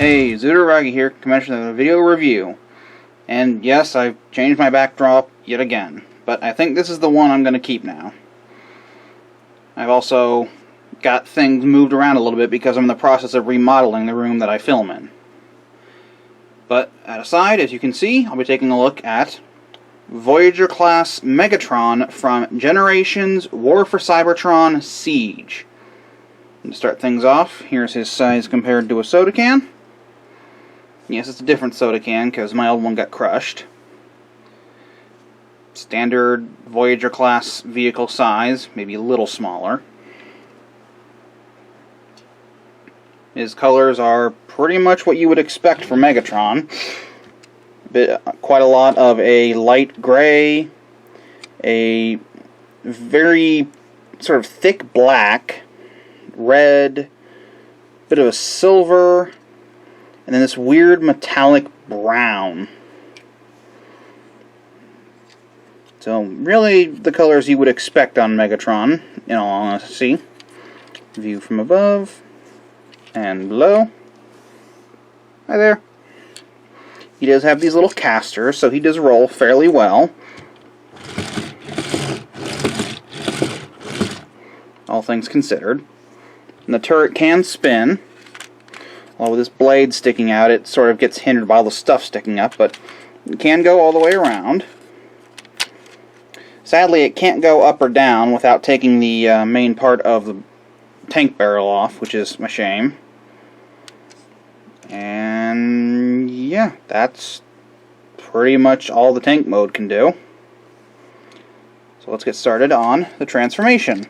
Hey, Zootaragi here, commissioner of a video review. And yes, I've changed my backdrop yet again, but I think this is the one I'm going to keep now. I've also got things moved around a little bit because I'm in the process of remodeling the room that I film in. But that aside, as you can see, I'll be taking a look at Voyager Class Megatron from Generations War for Cybertron Siege. And to start things off, here's his size compared to a soda can. Yes, it's a different soda can because my old one got crushed. Standard Voyager class vehicle size, maybe a little smaller. His colors are pretty much what you would expect for Megatron. Quite a lot of a light gray, a very sort of thick black, red, bit of a silver, and then this weird metallic brown. So really the colors you would expect on Megatron, in all honesty. View from above and below. Hi there. He does have these little casters, so he does roll fairly well. All things considered. And the turret can spin. Well, with this blade sticking out, it sort of gets hindered by all the stuff sticking up, but it can go all the way around. Sadly, it can't go up or down without taking the main part of the tank barrel off, which is a shame. And yeah, that's pretty much all the tank mode can do. So let's get started on the transformation.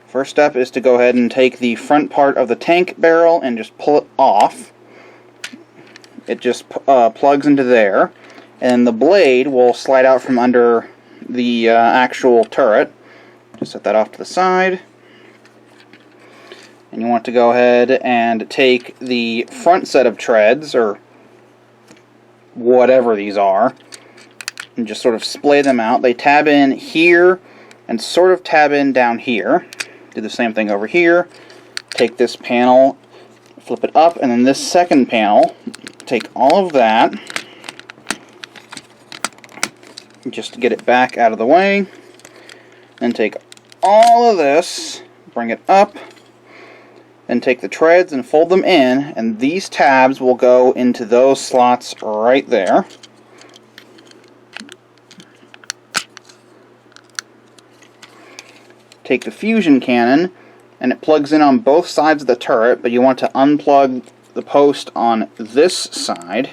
First step is to go ahead and take the front part of the tank barrel and just pull it off. It just plugs into there, and the blade will slide out from under the actual turret. Just set that off to the side. And you want to go ahead and take the front set of treads, or whatever these are, and just sort of splay them out. They tab in here and sort of tab in down here. Do the same thing over here. Take this panel, flip it up, and then this second panel, take all of that, just to get it back out of the way. Then take all of this, bring it up, and take the treads and fold them in, and these tabs will go into those slots right there. Take the fusion cannon, and it plugs in on both sides of the turret, but you want to unplug the post on this side.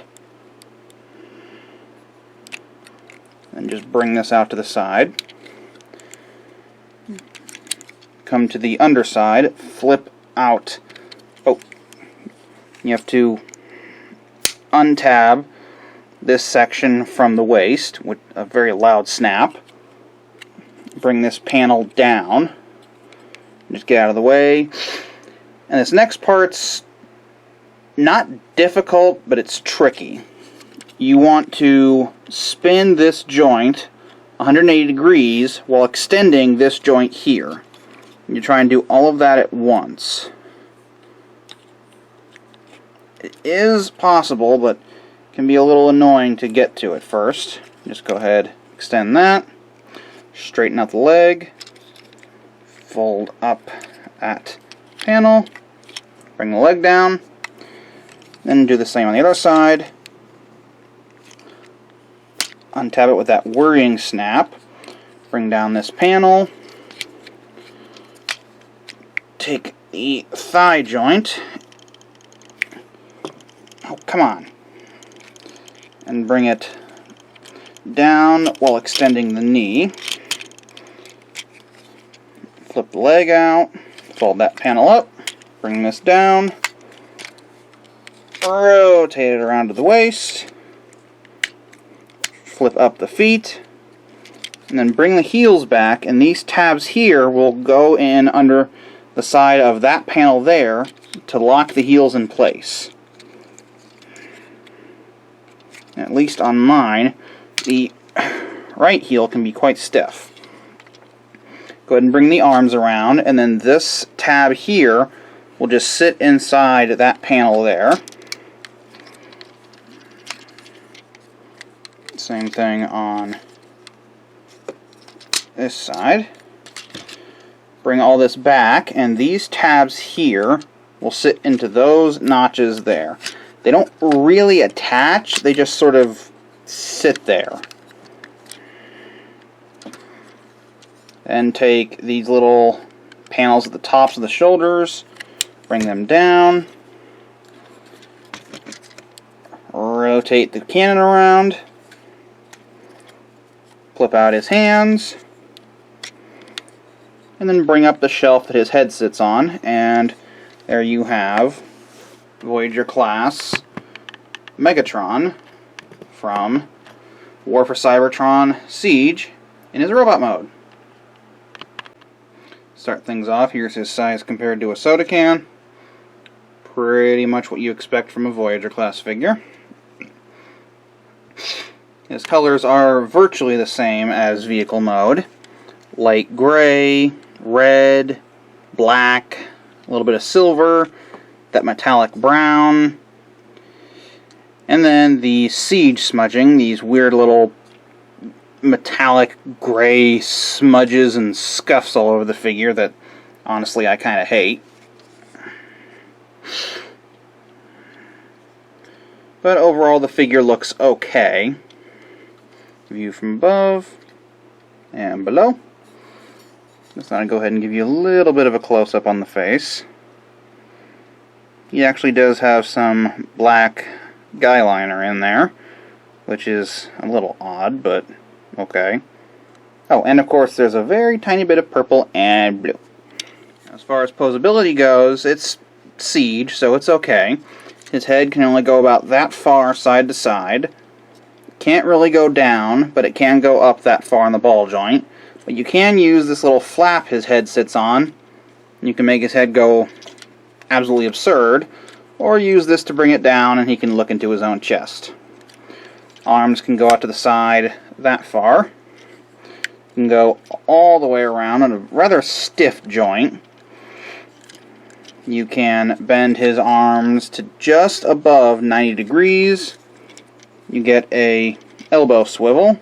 And just bring this out to the side. Come to the underside, flip out. Oh, you have to untab this section from the waist with a very loud snap. Bring this panel down. Just get out of the way. And this next part's not difficult, but it's tricky. You want to spin this joint 180 degrees while extending this joint here. You try and do all of that at once. It is possible, but can be a little annoying to get to at first. Just go ahead, extend that. Straighten out the leg, fold up at panel, bring the leg down, then do the same on the other side. Untab it with that whirring snap, bring down this panel, take the thigh joint, oh come on, and bring it down while extending the knee. Flip the leg out, fold that panel up, bring this down, rotate it around to the waist, flip up the feet, and then bring the heels back, and these tabs here will go in under the side of that panel there to lock the heels in place. At least on mine, the right heel can be quite stiff. Go ahead and bring the arms around, and then this tab here will just sit inside that panel there. Same thing on this side. Bring all this back, and these tabs here will sit into those notches there. They don't really attach, they just sort of sit there. And take these little panels at the tops of the shoulders, bring them down, rotate the cannon around, flip out his hands, and then bring up the shelf that his head sits on, and there you have Voyager Class Megatron from War for Cybertron Siege in his robot mode. Start things off, here's his size compared to a soda can. Pretty much what you expect from a Voyager class figure. His colors are virtually the same as vehicle mode. Light gray, red, black, a little bit of silver, that metallic brown, and then the siege smudging, these weird little metallic gray smudges and scuffs all over the figure that honestly I kind of hate. But overall the figure looks okay. View from above and below. Just going to go ahead and give you a little bit of a close-up on the face. He actually does have some black guy liner in there, which is a little odd, but okay. Oh, and of course there's a very tiny bit of purple and blue. As far as posability goes, it's Siege, so it's okay. His head can only go about that far side to side. Can't really go down, but it can go up that far in the ball joint. But you can use this little flap his head sits on. You can make his head go absolutely absurd, or use this to bring it down and he can look into his own chest. Arms can go out to the side that far. You can go all the way around on a rather stiff joint. You can bend his arms to just above 90 degrees. You get a elbow swivel.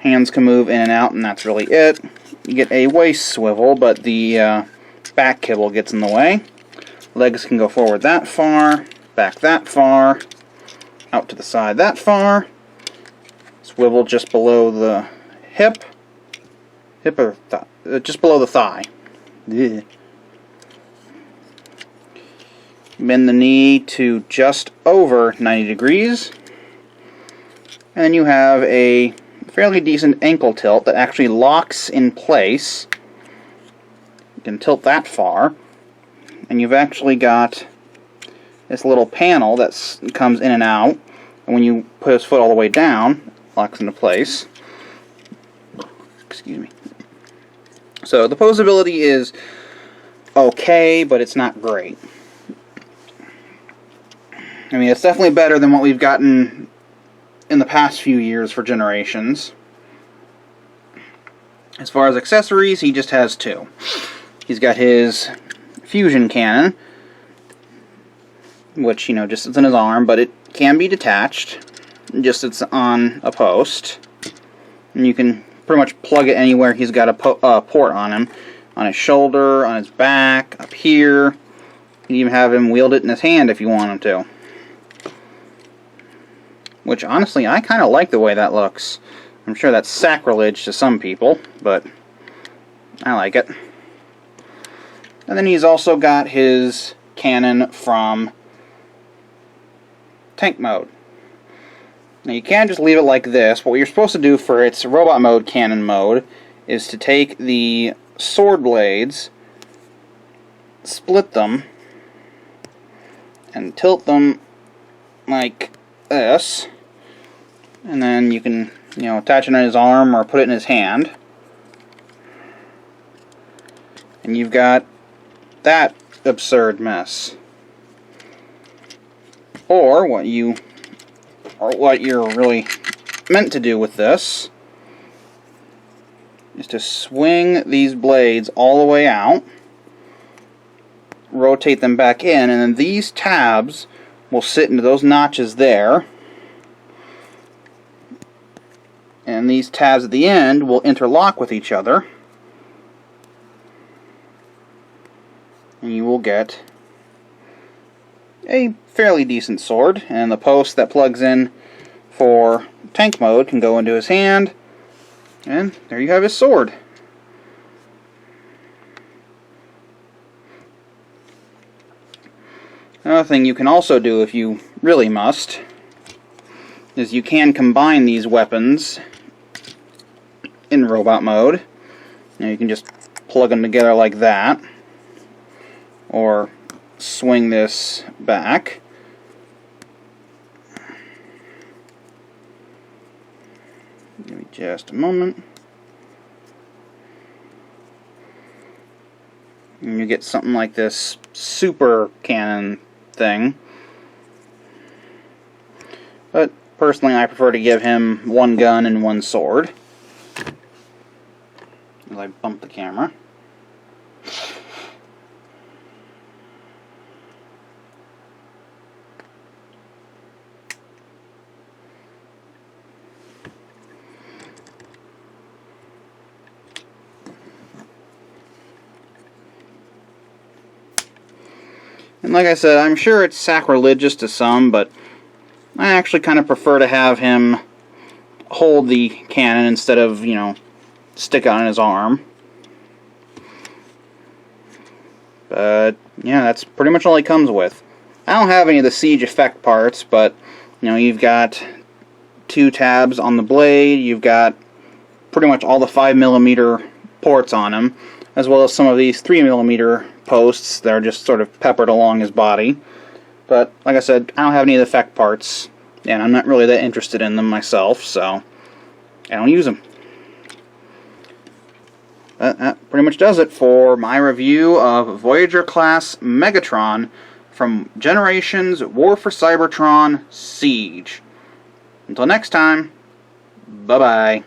Hands can move in and out, and that's really it. You get a waist swivel, but the back kibble gets in the way. Legs can go forward that far, back that far, out to the side that far. Swivel just below the hip. Hip or just below the thigh. Yeah. Bend the knee to just over 90 degrees. And then you have a fairly decent ankle tilt that actually locks in place. You can tilt that far. And you've actually got this little panel that comes in and out. And when you put his foot all the way down, it locks into place. Excuse me. So the posability is okay, but it's not great. I mean, it's definitely better than what we've gotten in the past few years for generations. As far as accessories, he just has two. He's got his fusion cannon, which, you know, just sits in his arm, but it can be detached. It just sits on a post. And you can pretty much plug it anywhere he's got a port on him. On his shoulder, on his back, up here. You can even have him wield it in his hand if you want him to. Which, honestly, I kind of like the way that looks. I'm sure that's sacrilege to some people, but I like it. And then he's also got his cannon from tank mode. Now, you can't just leave it like this. What you're supposed to do for its robot mode cannon mode is to take the sword blades, split them, and tilt them like this. And then you can, you know, attach it on his arm or put it in his hand. And you've got that absurd mess. Or what you're really meant to do with this is to swing these blades all the way out, rotate them back in, and then these tabs will sit into those notches there. And these tabs at the end will interlock with each other. And you will get a fairly decent sword. And the post that plugs in for tank mode can go into his hand. And there you have his sword. Another thing you can also do if you really must is you can combine these weapons in robot mode. Now you can just plug them together like that, or swing this back. Give me just a moment. And you get something like this super cannon thing. But personally, I prefer to give him one gun and one sword. As I bump the camera. And like I said, I'm sure it's sacrilegious to some, but I actually kind of prefer to have him hold the cannon instead of, you know, stick it on his arm. But, yeah, that's pretty much all he comes with. I don't have any of the siege effect parts, but, you know, you've got 2 tabs on the blade, you've got pretty much all the 5mm ports on him, as well as some of these 3mm posts that are just sort of peppered along his body. But, like I said, I don't have any of the effect parts, and I'm not really that interested in them myself, so I don't use them. That pretty much does it for my review of Voyager Class Megatron from Generations War for Cybertron Siege. Until next time, bye-bye.